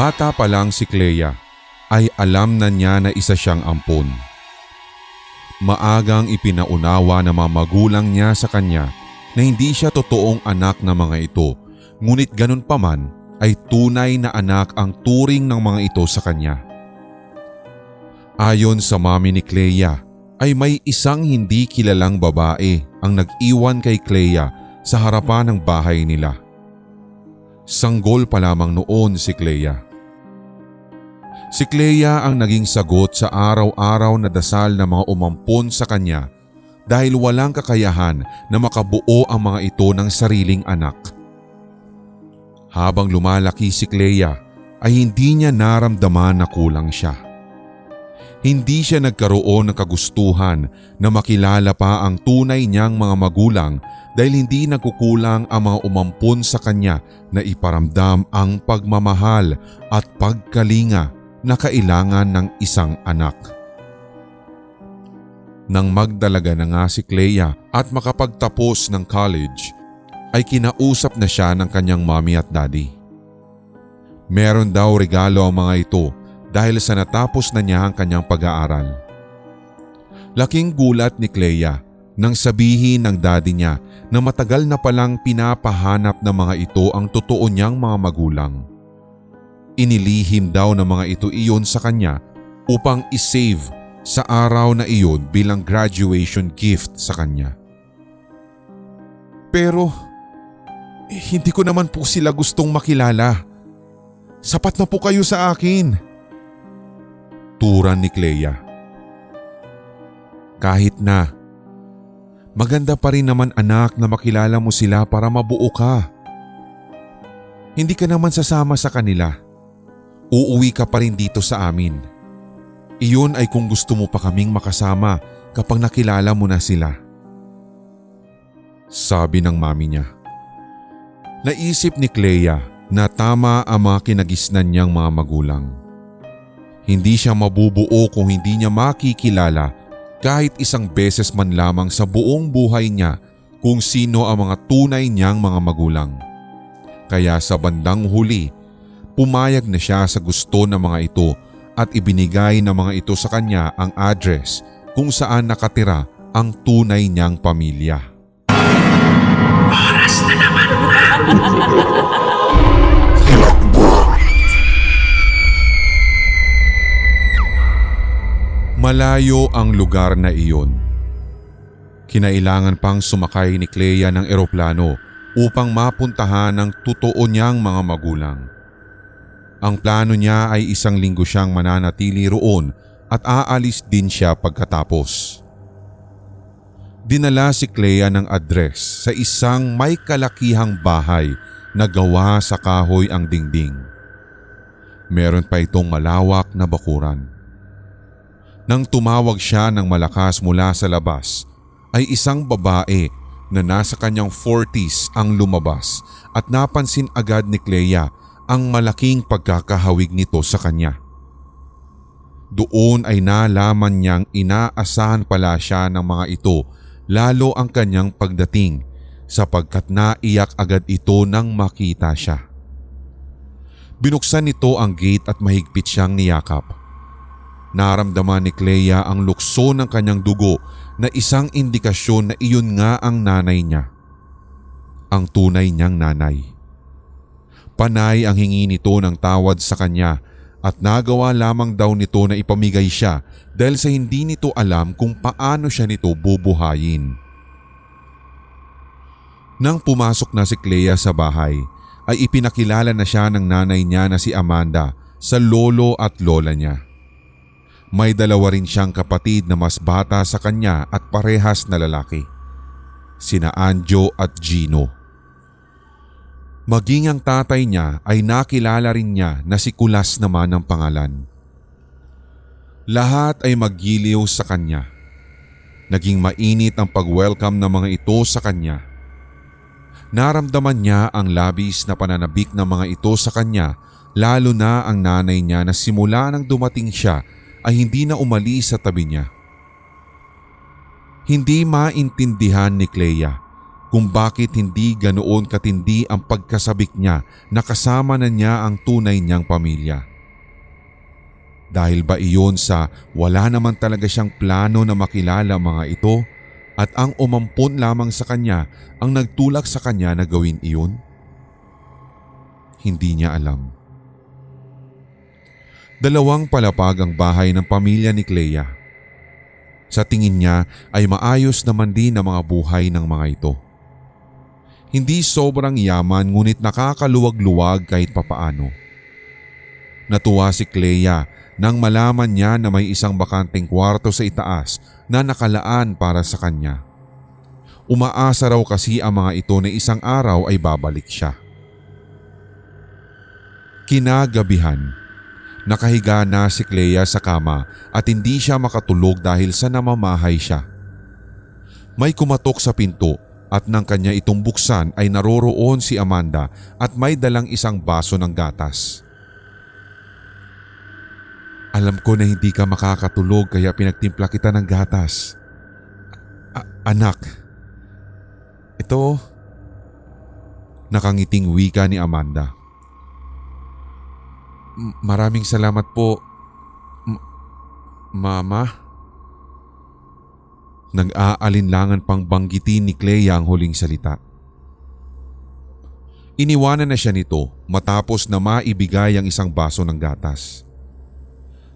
Bata pa lang si Clea ay alam na niya na isa siyang ampon. Maagang ipinaunawa ng mga magulang niya sa kanya na hindi siya totoong anak ng mga ito, ngunit ganun pa man ay tunay na anak ang turing ng mga ito sa kanya. Ayon sa mami ni Clea ay may isang hindi kilalang babae ang nag-iwan kay Clea sa harapan ng bahay nila. Sanggol pa lamang noon si Clea. Si Clea ang naging sagot sa araw-araw na dasal ng mga umampon sa kanya dahil walang kakayahan na makabuo ang mga ito ng sariling anak. Habang lumalaki si Clea ay hindi niya naramdaman na kulang siya. Hindi siya nagkaroon ng kagustuhan na makilala pa ang tunay niyang mga magulang dahil hindi nagkukulang ang mga umampon sa kanya na iparamdam ang pagmamahal at pagkalinga na kailangan ng isang anak. Nang magdalaga na nga si Clea at makapagtapos ng college, ay kinausap na siya ng kanyang mommy at daddy. Meron daw regalo ang mga ito dahil sa natapos na niya ang kanyang pag-aaral. Laking gulat ni Clea nang sabihin ng daddy niya na matagal na palang pinapahanap ng mga ito ang totoo niyang mga magulang. Inilihim daw ng mga ito iyon sa kanya upang isave sa araw na iyon bilang graduation gift sa kanya. Pero hindi ko naman po sila gustong makilala. Sapat na po kayo sa akin. Turan ni Clea. Kahit na, maganda pa rin naman anak na makilala mo sila para mabuo ka. Hindi ka naman sasama sa kanila. Uuwi ka pa rin dito sa amin. Iyon ay kung gusto mo pa kaming makasama kapag nakilala mo na sila. Sabi ng mami niya. Naisip ni Clea na tama ang mga kinagisnan niyang mga magulang. Hindi siya mabubuo kung hindi niya makikilala kahit isang beses man lamang sa buong buhay niya kung sino ang mga tunay niyang mga magulang. Kaya sa bandang huli, pumayag na siya sa gusto ng mga ito at ibinigay ng mga ito sa kanya ang address kung saan nakatira ang tunay niyang pamilya. Oras na naman na. Malayo ang lugar na iyon. Kinailangan pang sumakay ni Clea ng eroplano upang mapuntahan ang totoo niyang mga magulang. Ang plano niya ay 1 linggo siyang mananatili roon at aalis din siya pagkatapos. Dinala si Clea ng address sa isang may kalakihang bahay na gawa sa kahoy ang dingding. Meron pa itong malawak na bakuran. Nang tumawag siya ng malakas mula sa labas, ay isang babae na nasa kanyang 40s ang lumabas at napansin agad ni Clea ang malaking pagkakahawig nito sa kanya. Doon ay nalaman niyang inaasahan pala siya ng mga ito, lalo ang kanyang pagdating sapagkat naiyak agad ito nang makita siya. Binuksan nito ang gate at mahigpit siyang niyakap. Naramdaman ni Clea ang lukso ng kanyang dugo na isang indikasyon na iyon nga ang nanay niya. Ang tunay niyang nanay. Panay ang hingi nito ng tawad sa kanya at nagawa lamang daw nito na ipamigay siya dahil sa hindi nito alam kung paano siya nito bubuhayin. Nang pumasok na si Clea sa bahay ay ipinakilala na siya ng nanay niya na si Amanda sa lolo at lola niya. May 2 rin siyang kapatid na mas bata sa kanya at parehas na lalaki. Sina Anjo at Gino. Maging ang tatay niya ay nakilala rin niya na si Kulas naman ang pangalan. Lahat ay maggiliw sa kanya. Naging mainit ang pag-welcome ng mga ito sa kanya. Naramdaman niya ang labis na pananabik ng mga ito sa kanya, lalo na ang nanay niya na simula nang dumating siya ay hindi na umalis sa tabi niya. Hindi maintindihan ni Clea kung bakit hindi ganoon katindi ang pagkasabik niya na kasama na niya ang tunay niyang pamilya. Dahil ba iyon sa wala naman talaga siyang plano na makilala mga ito at ang umampon lamang sa kanya ang nagtulak sa kanya na gawin iyon? Hindi niya alam. Dalawang palapag ang bahay ng pamilya ni Clea. Sa tingin niya ay maayos naman din ang mga buhay ng mga ito. Hindi sobrang yaman ngunit nakakaluwag-luwag kahit papaano. Natuwa si Clea nang malaman niya na may isang bakanteng kwarto sa itaas na nakalaan para sa kanya. Umaasa raw kasi ang mga ito na isang araw ay babalik siya. Kinagabihan, nakahiga na si Clea sa kama at hindi siya makatulog dahil sa namamahay siya. May kumatok sa pinto at nang kanya itong buksan ay naroroon si Amanda at may dalang isang baso ng gatas. "Alam ko na hindi ka makakatulog kaya pinagtimpla kita ng gatas. Anak, ito." Nakangiting wika ni Amanda. "Maraming salamat po, Mama." Nag-aalinlangan pang banggitin ni Clea ang huling salita. Iniwanan na siya nito matapos na maibigay ang isang baso ng gatas.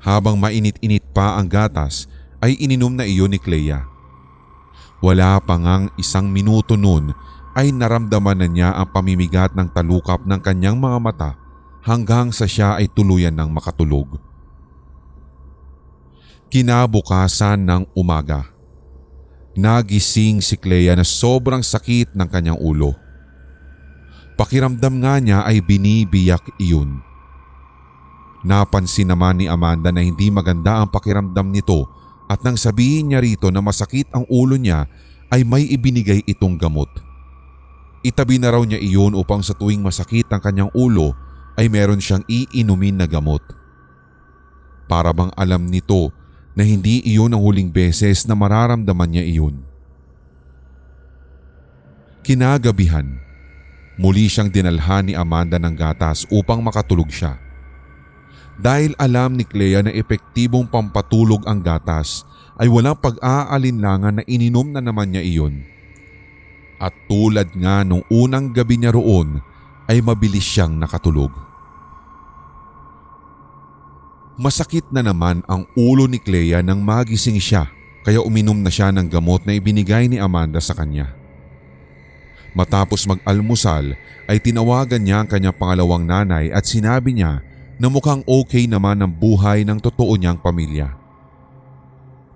Habang mainit-init pa ang gatas ay ininom na iyon ni Clea. Wala pa ngang isang minuto nun ay naramdaman na niya ang pamimigat ng talukap ng kanyang mga mata hanggang sa siya ay tuluyan ng makatulog. Kinabukasan ng umaga, nagising si Clea na sobrang sakit ng kanyang ulo. Pakiramdam nga niya ay binibiyak iyon. Napansin naman ni Amanda na hindi maganda ang pakiramdam nito at nang sabihin niya rito na masakit ang ulo niya ay may ibinigay itong gamot. Itabi na raw niya iyon upang sa tuwing masakit ang kanyang ulo ay meron siyang iinumin na gamot. Para bang alam nito na hindi iyon ang huling beses na mararamdaman niya iyon. Kinagabihan, muli siyang dinalhan ni Amanda ng gatas upang makatulog siya. Dahil alam ni Clea na epektibong pampatulog ang gatas ay walang pag-aalinlangan na ininom na naman niya iyon. At tulad nga nung unang gabi niya roon ay mabilis siyang nakatulog. Masakit na naman ang ulo ni Clea nang magising siya kaya uminom na siya ng gamot na ibinigay ni Amanda sa kanya. Matapos mag-almusal ay tinawagan niya ang kanyang pangalawang nanay at sinabi niya na mukhang okay naman ang buhay ng totoo niyang pamilya.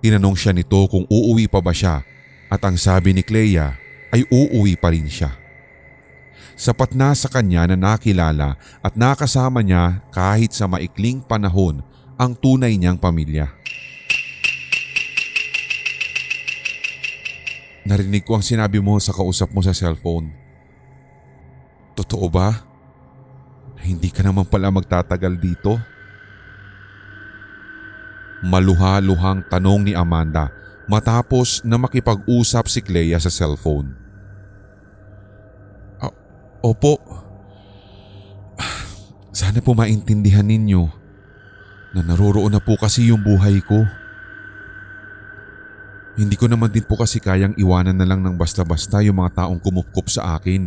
Tinanong siya nito kung uuwi pa ba siya at ang sabi ni Clea ay uuwi pa rin siya. Sapat na sa kanya na nakilala at nakasama niya kahit sa maikling panahon ang tunay niyang pamilya. "Narinig ko ang sinabi mo sa kausap mo sa cellphone. Totoo ba? Hindi ka naman pala magtatagal dito?" Maluha-luhang tanong ni Amanda matapos na makipag-usap si Clea sa cellphone. "Opo. Sana po maintindihan ninyo na naroroon na po kasi yung buhay ko. Hindi ko naman din po kasi kayang iwanan na lang ng basta-basta yung mga taong kumupkup sa akin.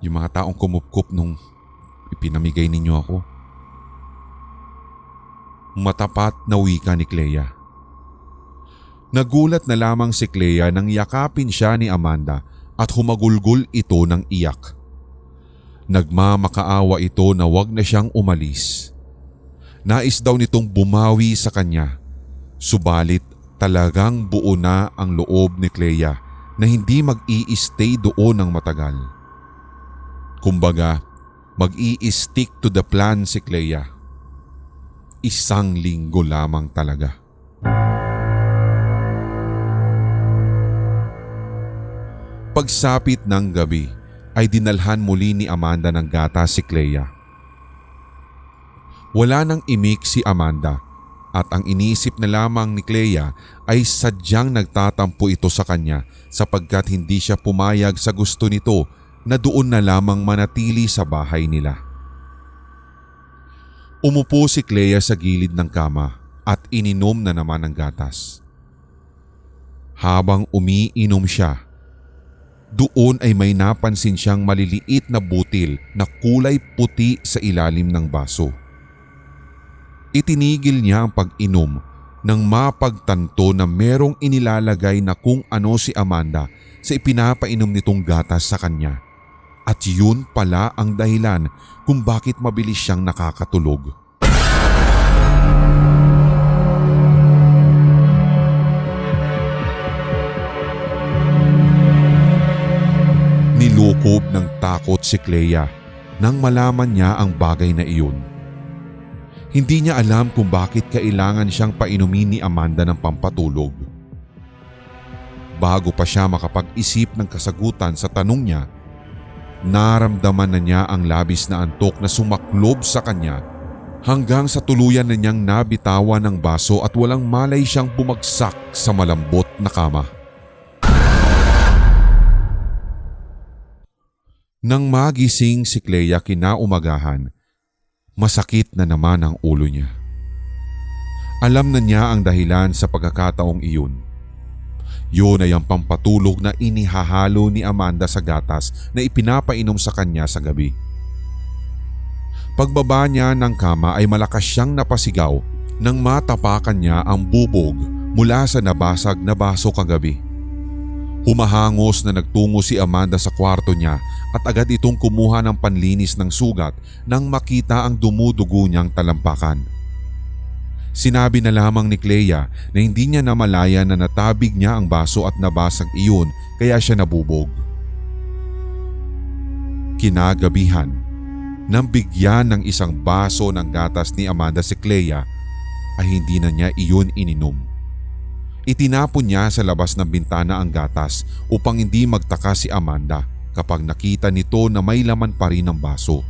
Yung mga taong kumupkup nung ipinamigay ninyo ako." Matapat na wika ni Clea. Nagulat na lamang si Clea nang yakapin siya ni Amanda at humagulgol ito ng iyak. Nagmamakaawa ito na wag na siyang umalis. Nais daw nitong bumawi sa kanya, subalit talagang buo na ang loob ni Clea na hindi mag-i-stay doon ng matagal. Kumbaga, mag-i-stick to the plan si Clea. 1 linggo lamang talaga. Pagsapit ng gabi ay dinalhan muli ni Amanda ng gatas si Clea. Wala nang imik si Amanda At ang iniisip na lamang ni Clea ay sadyang nagtatampo ito sa kanya sapagkat hindi siya pumayag sa gusto nito na doon na lamang manatili sa bahay nila. Umupo si Clea sa gilid ng kama at ininom na naman ang gatas. Habang umiinom siya, doon ay may napansin siyang maliliit na butil na kulay puti sa ilalim ng baso. Itinigil niya ang pag-inom nang mapagtanto na merong inilalagay na kung ano si Amanda sa ipinapainom nitong gatas sa kanya. At yun pala ang dahilan kung bakit mabilis siyang nakakatulog. Nilukob ng takot si Clea nang malaman niya ang bagay na iyon. Hindi niya alam kung bakit kailangan siyang painumin ni Amanda ng pampatulog. Bago pa siya makapag-isip ng kasagutan sa tanong niya, naramdaman na niya ang labis na antok na sumaklob sa kanya hanggang sa tuluyan na niyang nabitawan ng baso at walang malay siyang bumagsak sa malambot na kama. Nang magising si Clea kinaumagahan, masakit na naman ang ulo niya. Alam na niya ang dahilan sa pagkakataong iyon. Yun ay ang pampatulog na inihahalo ni Amanda sa gatas na ipinapainom sa kanya sa gabi. Pagbaba niya ng kama ay malakas siyang napasigaw nang matapakan niya ang bubog mula sa nabasag na baso kagabi. Humahangos na nagtungo si Amanda sa kwarto niya at agad itong kumuha ng panlinis ng sugat nang makita ang dumudugo niyang talampakan. Sinabi na lamang ni Clea na hindi niya namalaya na natabig niya ang baso at nabasag iyon kaya siya nabubog. Kinagabihan, nang bigyan ng isang baso ng gatas ni Amanda si Clea ay hindi na niya iyon ininom. Itinapon niya sa labas ng bintana ang gatas upang hindi magtaka si Amanda kapag nakita nito na may laman pa rin ang baso.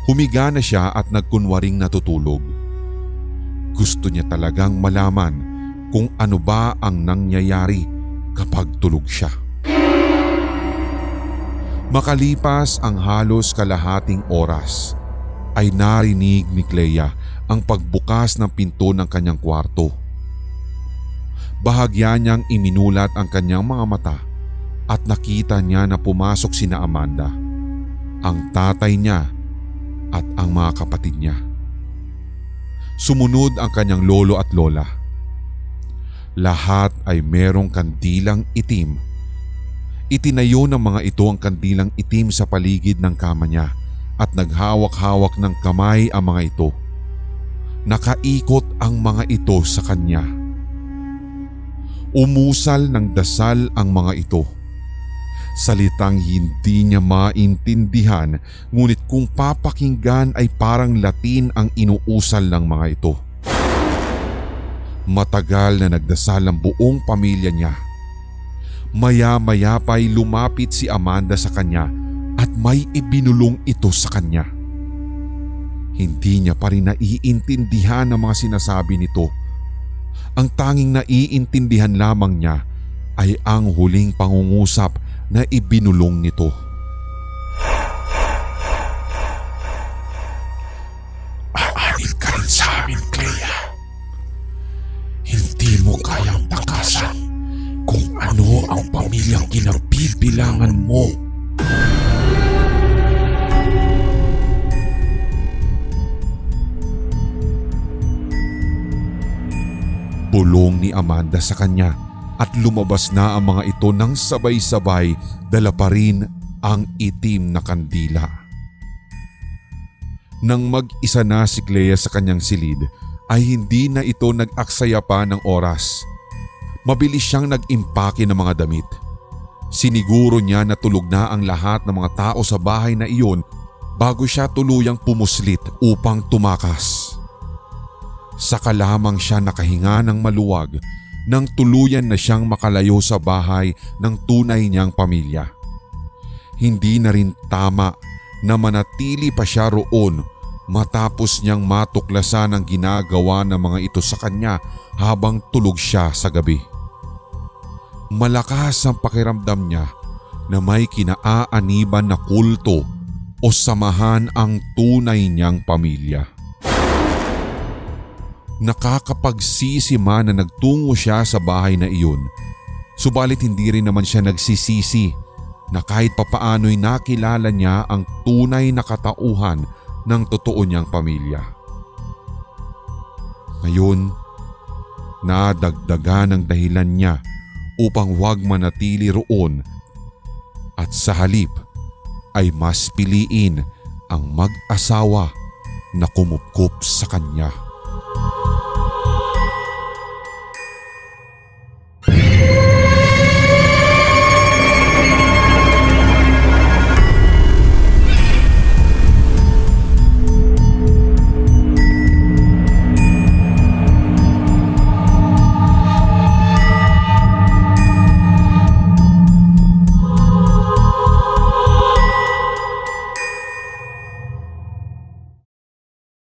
Humiga na siya at nagkunwaring natutulog. Gusto niya talagang malaman kung ano ba ang nangyayari kapag tulog siya. Makalipas ang halos kalahating oras ay narinig ni Clea ang pagbukas ng pinto ng kanyang kwarto. Bahagya niyang iminulat ang kanyang mga mata at nakita niya na pumasok sina Amanda, ang tatay niya at ang mga kapatid niya. Sumunod ang kanyang lolo at lola. Lahat ay merong kandilang itim. Itinayo ng mga ito ang kandilang itim sa paligid ng kama niya at naghawak-hawak ng kamay ang mga ito. Nakaikot ang mga ito sa kanya. Umusal ng dasal ang mga ito. Salitang hindi niya maintindihan ngunit kung papakinggan ay parang Latin ang inuusal ng mga ito. Matagal na nagdasal ang buong pamilya niya. Maya-maya pa'y lumapit si Amanda sa kanya at may ibinulong ito sa kanya. Hindi niya pa rin naiintindihan ang mga sinasabi nito. Ang tanging naiintindihan lamang niya ay ang huling pangungusap na ibinulong nito. Aanib ka rin sa amin, Clea. Hindi mo kayang takasan kung ano ang pamilyang kinabibilangan mo. Bulong ni Amanda sa kanya at lumabas na ang mga ito nang sabay-sabay dala pa rin ang itim na kandila. Nang mag-isa na si Clea sa kanyang silid ay hindi na ito nag-aksaya pa ng oras. Mabilis siyang nag-impake ng mga damit. Siniguro niya na tulog na ang lahat ng mga tao sa bahay na iyon bago siya tuluyang pumuslit upang tumakas. Saka lamang siya nakahinga ng maluwag nang tuluyan na siyang makalayo sa bahay ng tunay niyang pamilya. Hindi na rin tama na manatili pa siya roon matapos niyang matuklasan ang ginagawa ng mga ito sa kanya habang tulog siya sa gabi. Malakas ang pakiramdam niya na may kinaaaniban na kulto o samahan ang tunay niyang pamilya. Nakakapagsisi man na nagtungo siya sa bahay na iyon, subalit hindi rin naman siya nagsisisi na kahit papaano'y nakilala niya ang tunay na katauhan ng totoo niyang pamilya. Ngayon, nadagdagan ang dahilan niya upang huwag manatili roon at sa halip ay mas piliin ang mag-asawa na kumupkop sa kanya.